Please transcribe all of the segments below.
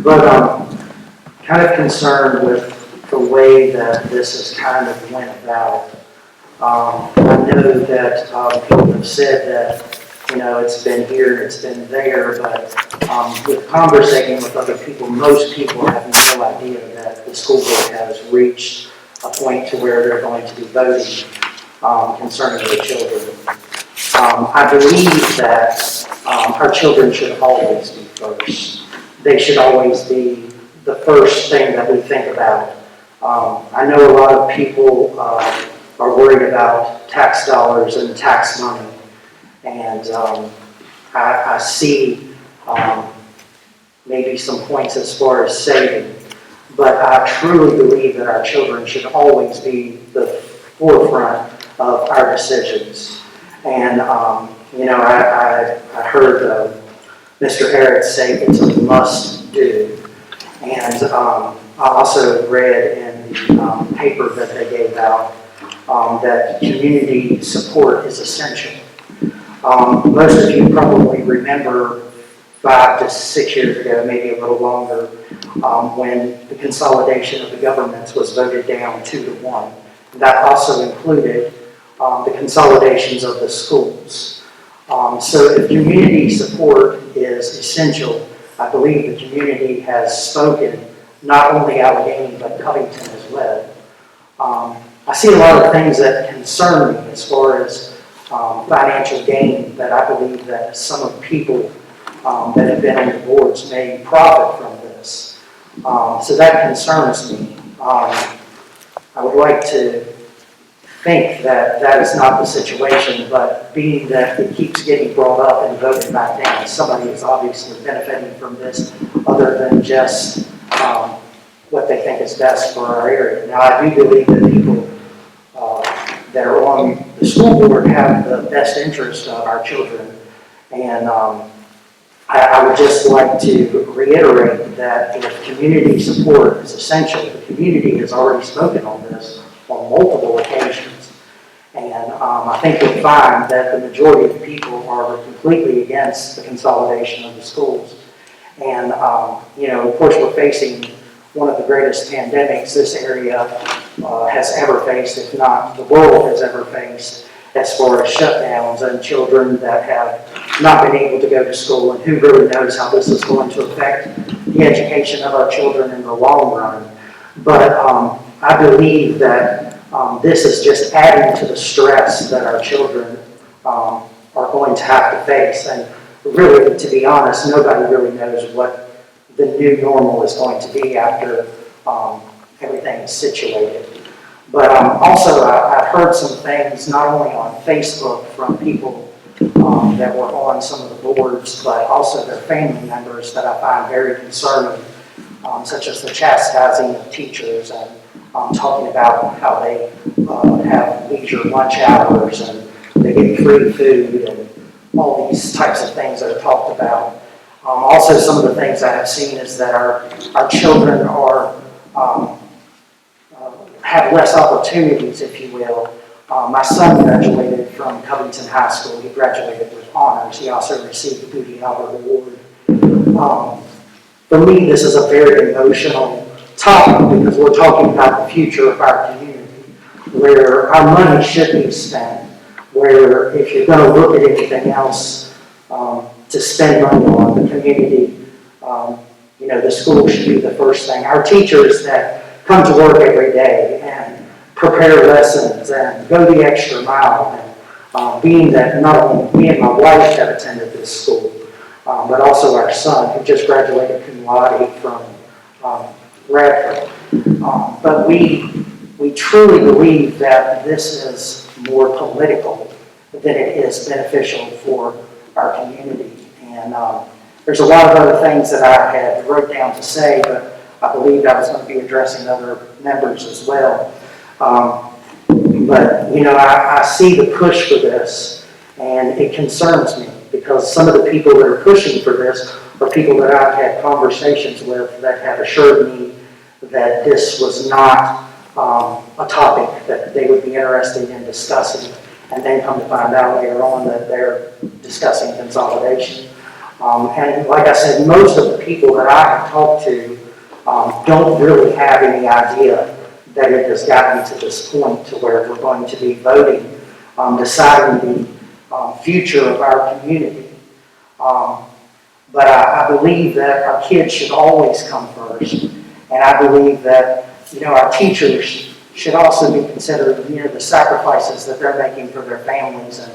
But kind of concerned with the way that this has kind of went about. I know that people have said that, it's been here, it's been there, but with conversating with other people, most people have no idea that the school board has reached a point to where they're going to be voting concerning their children. I believe that our children should always be first. They should always be the first thing that we think about. I know a lot of people are worried about tax dollars and tax money, and I see maybe some points as far as saving, but I truly believe that our children should always be the forefront of our decisions. And I heard Mr. Harris say it's a must do, and I also read in the paper that they gave out that community support is essential. Most of you probably remember 5 to 6 years ago, maybe a little longer, when the consolidation of the governments was voted down 2-1. That also included the consolidations of the schools. So if community support is essential, I believe the community has spoken, not only Allegheny, but Covington as well. I see a lot of things that concern me as far as financial gain, that I believe that some of the people that have been on the boards may profit from this. So that concerns me. I would like to think that that is not the situation, but being that it keeps getting brought up and voted back down, somebody is obviously benefiting from this other than just what they think is best for our area. Now, I do believe that people that are on the school board have the best interest of our children, and I would just like to reiterate that if community support is essential, the community has already spoken on this on multiple occasions. And I think you'll find that the majority of the people are completely against the consolidation of the schools. And, of course, we're facing one of the greatest pandemics this area has ever faced, if not the world has ever faced, as far as shutdowns and children that have not been able to go to school, and who really knows how this is going to affect the education of our children in the long run. But I believe that this is just adding to the stress that our children are going to have to face. And really, to be honest, nobody really knows what the new normal is going to be after everything is situated. But also, I've heard some things not only on Facebook from people that were on some of the boards, but also their family members that I find very concerning, such as the chastising of teachers and talking about how they have leisure lunch hours and they get free food and all these types of things that are talked about. Also, some of the things I have seen is that our children are have less opportunities, if you will. My son graduated from Covington High School. He graduated with honors. He also received the Booty Albert Award. For me, this is a very emotional topic because we're talking about the future of our community, where our money should be spent, where if you're going to look at anything else to spend money on, the community, the school should be the first thing. Our teachers that come to work every day and prepare lessons and go the extra mile, and being that not only me and my wife have attended this school, but also our son who just graduated cum laude from Radford. But we truly believe that this is more political than it is beneficial for our community. And there's a lot of other things that I had wrote down to say, but I believed I was going to be addressing other members as well. But, I see the push for this, and it concerns me because some of the people that are pushing for this are people that I've had conversations with that have assured me that this was not a topic that they would be interested in discussing, and then come to find out later on that they're discussing consolidation. And like I said, most of the people that I have talked to don't really have any idea that it has gotten to this point to where we're going to be voting, deciding the future of our community. But I believe that our kids should always come first. And I believe that, our teachers should also be considered, the sacrifices that they're making for their families. And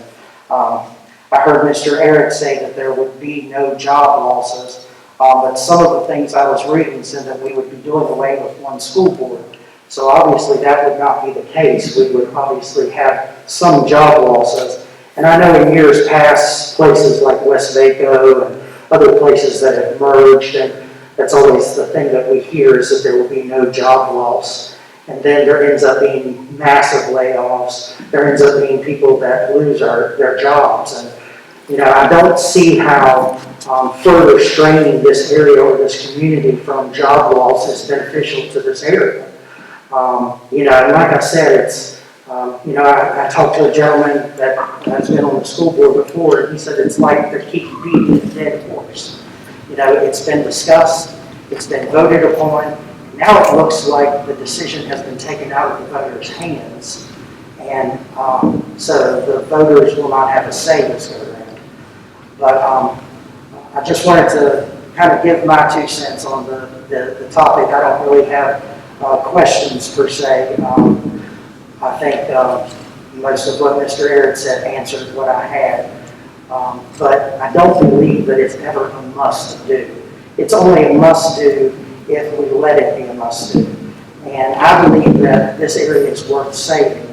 I heard Mr. Eric say that there would be no job losses. But some of the things I was reading said that we would be doing away with one school board. So obviously that would not be the case. We would obviously have some job losses. And I know in years past, places like West Vaco and other places that have merged, and that's always the thing that we hear is that there will be no job loss. And then there ends up being massive layoffs. There ends up being people that lose their jobs. And, I don't see how further straining this area or this community from job loss is beneficial to this area. And like I said, it's, I talked to a gentleman that has been on the school board before, and he said it's like they keep beating a dead horse. It's been discussed, it's been voted upon. Now it looks like the decision has been taken out of the voters' hands, and so the voters will not have a say this go around. But I just wanted to kind of give my 2 cents on the topic. I don't really have questions per se. I think most of what Mr. Eric said answered what I had. But I don't believe that it's ever a must-do. It's only a must-do if we let it be a must-do. And I believe that this area is worth saving,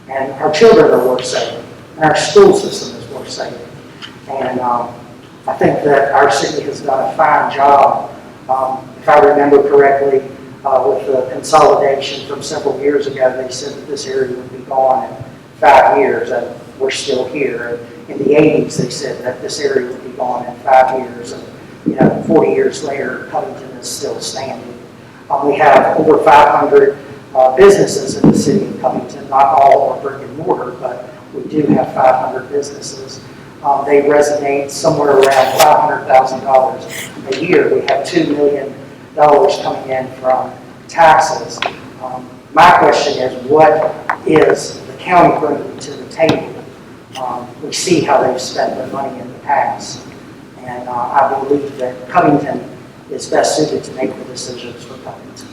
and our children are worth saving, and our school system is worth saving. And I think that our city has done a fine job. If I remember correctly, with the consolidation from several years ago, they said that this area would be gone in 5 years, and we're still here. In the 80s, they said that this area would be gone in 5 years, and 40 years later, Covington is still standing. We have over 500 businesses in the city of Covington. Not all are brick and mortar, but we do have 500 businesses. They resonate somewhere around $500,000 a year. We have $2 million coming in from taxes. My question is, what is the county bringing to the table? We see how they've spent their money in the past, and I believe that Covington is best suited to make the decisions for Covington.